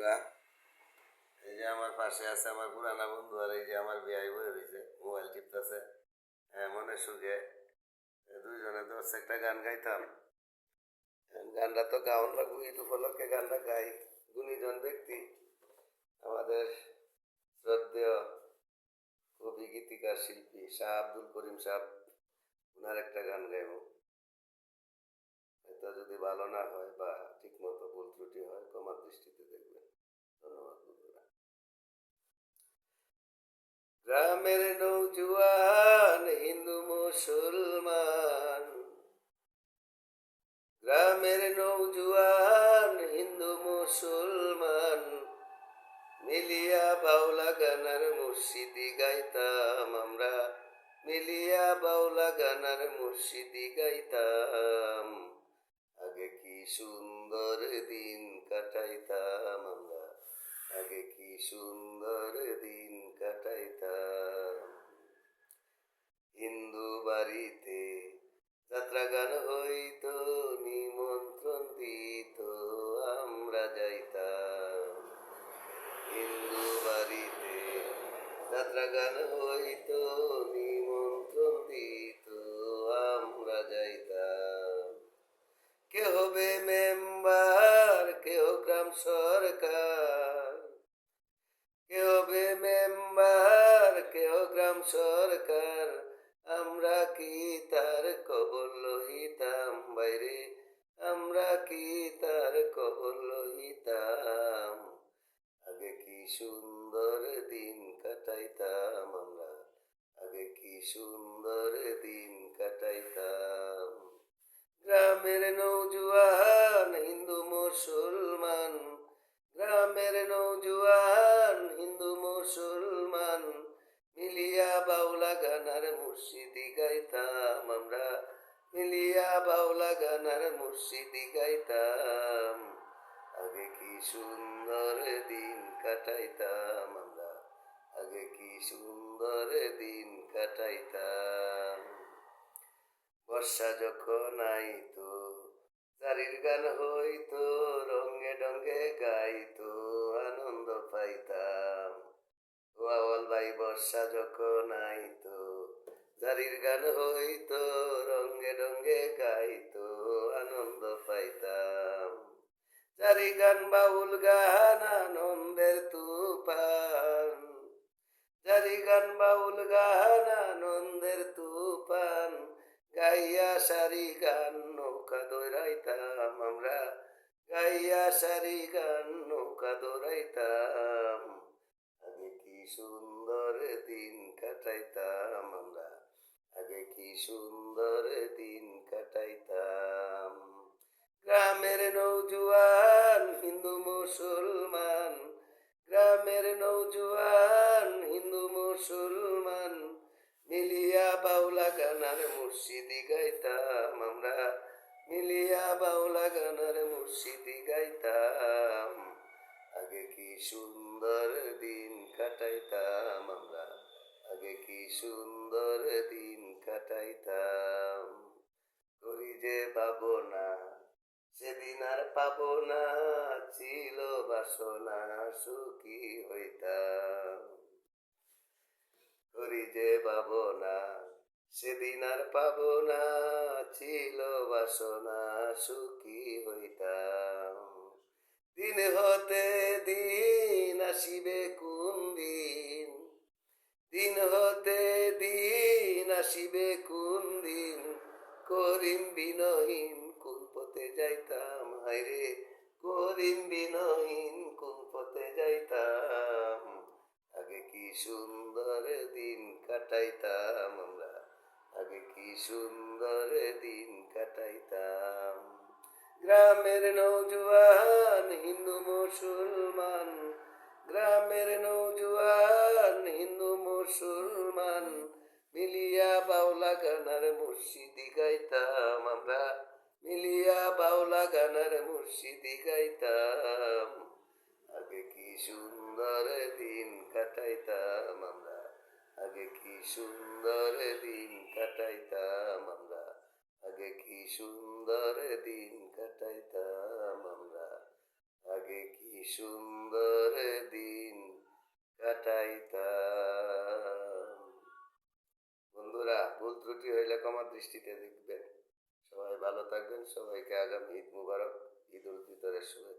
বন্ধুরা, এই যে আমার পাশে আছে আমার পুরানা বন্ধু, আর এই যে আমার বিয়াই বয়ে রয়েছে মোবাইল টিপতেছে। হ্যাঁ, মনে সুখে দুইজনে ধরছে একটা গান গাইতাম। গানটা তো গাউন লাগবে, ঈদ উপলক্ষে গানটা গাই। গুণীজন ব্যক্তি আমাদের শ্রদ্ধেয় কবি গীতিকার শিল্পী শাহ আব্দুল করিম সাহেব, ওনার একটা গান গাইব। এটা যদি ভালো না হয় বা ঠিক মতো ভুল ত্রুটি হয় ক্ষমার দৃষ্টিতে দেখবেন। ধন্যবাদ বন্ধুরা। গ্রামের নৌজুয়ান হিন্দু মুসলমান, গ্রামের নৌজুয়ান হিন্দু মুসলমান, মিলিয়া বাউলা গানার মুর্শিদি গাইতাম আমরা, মিলিয়া বাউলা গানার মুর্শিদি গাইতাম। আগে কি সুন্দর দিন কাটাইতাম আমরা, আগে কি সুন্দর দিন কাটাইতাম। হিন্দু বাড়িতে যাত্রা গান হইত, নিমন্ত্রণ দিত, আমরা যাইতাম। হিন্দু বাড়িতে যাত্রা গান হইত, নিমন্ত্রণ দিত, আমরা যাইতাম। কে হবে মেম্বার, কেহ গ্রাম সরকার, কে হবে মেম্বার, কেহ গ্রাম সরকার, আমরা কি তার খবর লহিতাম বাইরে, আমরা কি তার খবর লহিতাম। আগে কি সুন্দর দিন কাটাইতাম আমরা, আগে কি সুন্দর দিন কাটাইতাম। গ্রামের নৌজুয়ান হিন্দু মুসলমান, গ্রামের নৌজুয়ান হিন্দু মুসলমান, মিলিয়া বাউলা গানার মুর্শিদি গাইতাম আমরা, মিলিয়া বাউলা গানার মুর্শিদি গাইতাম। আগে কি সুন্দর দিন কাটাইতাম আমরা, আগে কি সুন্দর দিন কাটাইতাম। বর্ষা যখন আইতো চারির গান হইতো, রঙে ডঙ্গে গাইতো, আনন্দ পাইতাম। ওয়াল ভাই বর্ষা যখন আইতো জারির গান হইতো, রঙে ডঙ্গে গাইতো, আনন্দ পাইতাম। জারি গান বাউল গান আনন্দের তুফান, জারি গান বাউল গান আনন্দের তুফান, গাইয়া সারি গান নৌকা দৌড়াইতাম আমরা, গাইয়া সারি গান নৌকা দৌড়াইতাম। আগে কি সুন্দর দিন কাটাইতাম আমরা, আগে কি সুন্দর দিন কাটাইতাম। গ্রামের নৌজুয়ান হিন্দু মুসলমান, গ্রামের নৌজুয়ান হিন্দু মুসলমান, মিলিয়া বাউলা গানার মুর্শিদি গাইতাম আমরা, মিলিয়া বাউলা গানার মুর্শিদি গাইতাম। আগে কি সুন্দর দিন কাটাইতাম আমরা, আগে কি সুন্দর দিন কাটাইতাম। করি যে ভাবনা সেদিন আর পাবো না, ছিল বাসনা সুখী হইতাম। করি যে ভাবনা সেদিন আর পাবো না, ছিল বাসনা সুখী হইতাম। দিন হতে দিন আসিবে কোন দিন, দিন হতে দিন আসিবে কোন দিন, করিম বিনহীন কোন পথে যাইতাম হায়রে, করিম বিনহীন কোন পথে যাইতাম। আগে কি সুন্দর দিন কাটাইতাম আমরা, আগে কি সুন্দর দিন কাটাইতাম। গ্রামের নৌজুয়ান হিন্দু মুসলমান, গ্রামের নৌজুয়ান হিন্দু মুসলমান, মিলিয়া বাউলা গানার মুর্শিদি গাইতাম আমরা, মিলিয়া বাউলা গানার মুর্শিদি গাইতাম। আগে কি সুন্দর দিন কাটাইতাম আমরা, আগে কি সুন্দর দিন কাটাইতাম আমরা, আগে কি সুন্দর দিন কাটাইতাম আমরা। আগে কি সুন্দর দিন কাটাইতাম। বন্ধুরা, ভুল ত্রুটি হইলে ক্ষমা দৃষ্টিতে দেখবেন। সবাই ভালো থাকবেন। সবাইকে আগামী ঈদ মুবারক, ঈদ উল ফিতরের শুভেচ্ছা।